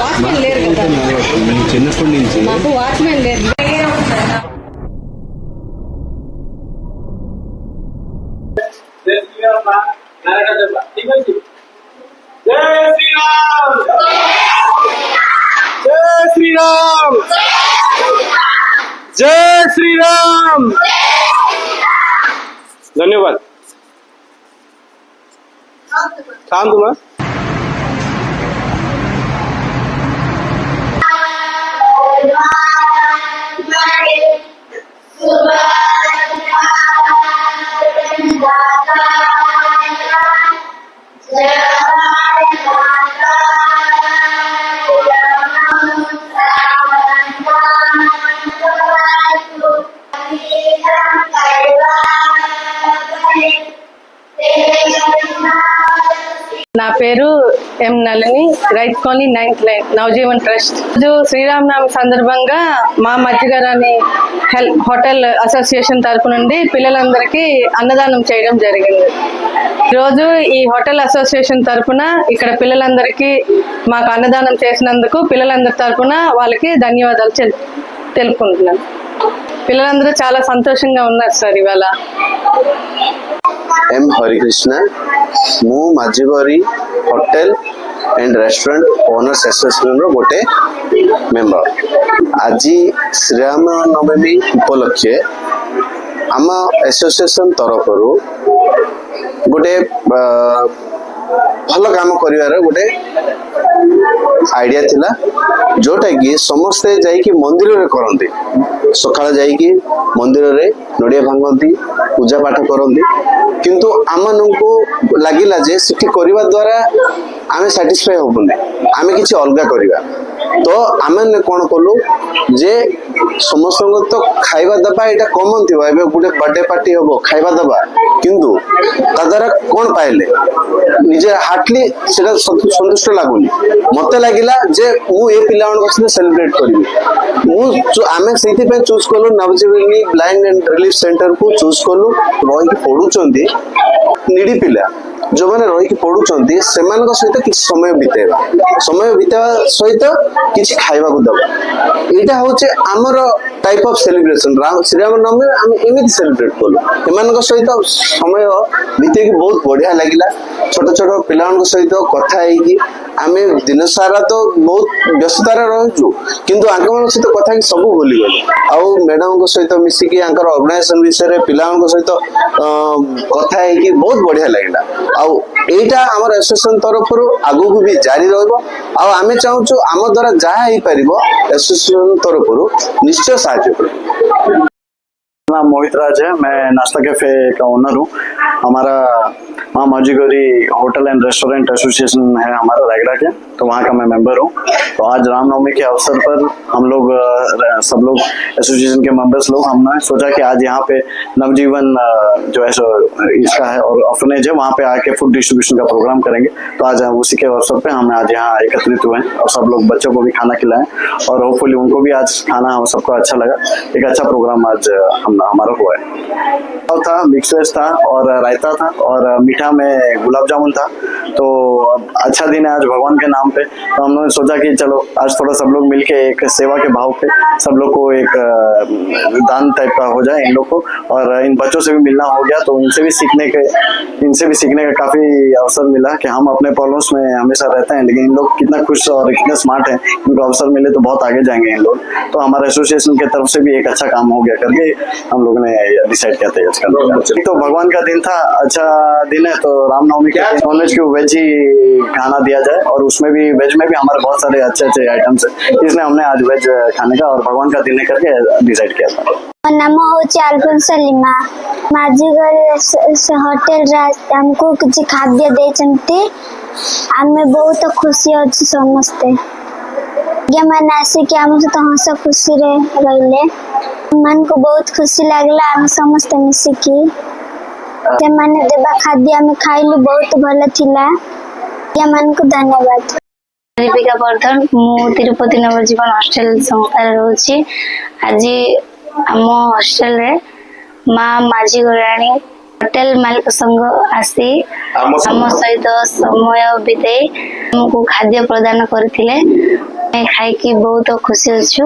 Watchman లేరు కదా చిన్నప్పటి నుంచి మాకు వాచ్మెన్ లేరు. जय श्री राम, जय श्री राम। धन्यवाद। शांत हुआ। నా పేరు M Nalini, right colony 9th line Navajeevan trust. Sriramanavami సందర్భంగా మా మధ్యగరాని హోటల్ అసోసియేషన్ తరపు నుండి పిల్లలందరికీ అన్నదానం చేయడం జరిగింది. ఈరోజు ఈ హోటల్ అసోసియేషన్ తరపున ఇక్కడ పిల్లలందరికీ మాకు అన్నదానం చేసినందుకు పిల్లలందరి తరపున వాళ్ళకి ధన్యవాదాలు తెలుపుకుంటున్నాను. పిల్లలందరూ చాలా సంతోషంగా ఉన్నారు సార్ ఇవాళ. एम हरिकृष्ण मु माझीगरी hotel and restaurant owners association रो गोटे मेंबर. आज श्रीराम नवमी उपलक्षे आम एसोसिएशन तरफ गोटे भल काम कर गोटे आइडिया थिला जोटा कि समस्ते जाइकी मंदिर रे करंती. सकाळ जाइकी मंदिर रे नडिया भांगती पूजा पाठ करंती. किंतु आमनकु लागिला जे सिटी करबा द्वारा आमे सैटिस्फाई होबुनी, आमे किछि अलगा करबा. तो आमे कोन कलु जे समस्त तो खाइबा दबा एटा कॉमन थिबा. एबे गुटे बर्थडे पार्टी होबो खाइबा दबा, किंतु ता द्वारा कोन पाइले निजे हार्टली सेटा संतुष्ट लागुनी. मते लागिला जे मु ए पिला मन से सेलिब्रेट करबी. मु आमे सेति पे चूज कलु नवजीवनी ब्लाइंड एंड रिलीफ सेंटर को चूज कलु. रही पढुचंदी निडी पिला जो मैंने रही पढ़ुंट से सहित समय बितेवा, समय बितेवा सहित किसी खाइबा को दबा. यहाँ हूँ आमर टाइप ऑफ सेलिब्रेशन. श्रीराम नवमी आम एमती सेलिब्रेट कलु. एम सहित समय बीते बहुत बढ़िया लगिला. छोट छोट पिला सहित कथा आम दिन सारा तो बहुत व्यस्ततार रही किंतु आंक सहित कथा सब भूली गलु. आउ मैडम सहित मिसिकी ऑर्गेनाइजेशन विषय पिला सहित कथा बहुत बढ़िया लगिला. आउ एटा हमर एसोसिएशन तरफ आगु को भी जारी रहबो. आउ आमे चाहूछु आम द्वारा जहा ही परिबो एसोसिएशन तरफ निश्चय सहायता करो. नाम मोहित राज है, मैं नाश्ता कैफे का ओनर हूँ. हमारा माँ माझीगरी होटल एंड रेस्टोरेंट एसोसिएशन है हमारा रायगढ़ के, तो वहाँ का मैं मेंबर हूँ. तो आज रामनवमी के अवसर पर हम लोग सब लोग एसोसिएशन के मेंबर्स लोग हमने सोचा कि आज यहाँ पे नवजीवन जो है इसका है और ऑर्फनेज है, वहाँ पे आके फूड डिस्ट्रीब्यूशन का प्रोग्राम करेंगे. तो आज उसी के अवसर पे हम आज यहाँ एकत्रित हुए हैं और सब लोग बच्चों को भी खाना खिलाएं और होपफुली उनको भी आज खाना हम सबको अच्छा लगा. एक अच्छा प्रोग्राम आज हमारा हुआ है. था मिक्स वेज था और रायता था और मीठा में गुलाब जामुन था. तो अच्छा दिन है आज भगवान के नाम पे. तो हम लोगों ने सोचा कि चलो आज थोड़ा सब लोग मिलके एक सेवा के भाव पे सब लोग को एक दान टाइप का हो जाए इन लोग को. और इन बच्चों से भी मिलना हो गया तो इनसे भी सीखने का काफी अवसर मिला कि हम अपने प्रॉब्लम्स में हमेशा रहते हैं लेकिन इन लोग कितना खुश और कितना स्मार्ट है. इनको अवसर मिले तो बहुत आगे जाएंगे इन लोग. तो हमारे एसोसिएशन की तरफ से भी एक अच्छा काम हो गया करके हम लोगों ने डिसाइड किया था. तो भगवान का दिन था, अच्छा दिन है. तो रामनवमी के नॉनवेज की वेज ही खाना दिया जाए और उसमें भी वेज में भी हमारे बहुत सारे अच्छे अच्छे आइटम्स है, इसलिए हमने आज वेज खाने का और भगवान का दिन करके डिसाइड किया था. नाम हूँ अल्फोंसो लिमा. माझीगरी होटेल हमको किसी खाद्य देते आम बहुत खुशी अच्छे समस्ते मैंने आसिक आम सहित हस खुशी रही मन को बहुत खुशी लगला. आम समस्त मिसिकी मैंने देवा खाद्य आम खाइलु बहुत भल थिला. मन को धन्यवाद. दीपिका वर्धन मु तिरुपति नवजीवन हॉस्टल संस्था रोची. आज आम हॉस्टल रे माँ माझी गराणी ହୋଟେଲ ମାଲିକ ସଂଘ ଆସି ଆମ ଆମ ସହିତ ସମୟ ବିତେଇ ଆମକୁ ଖାଦ୍ୟ ପ୍ରଦାନ କରିଥିଲେ ଆମେ ଖାଇକି ବହୁତ ଖୁସି ଅଛୁ।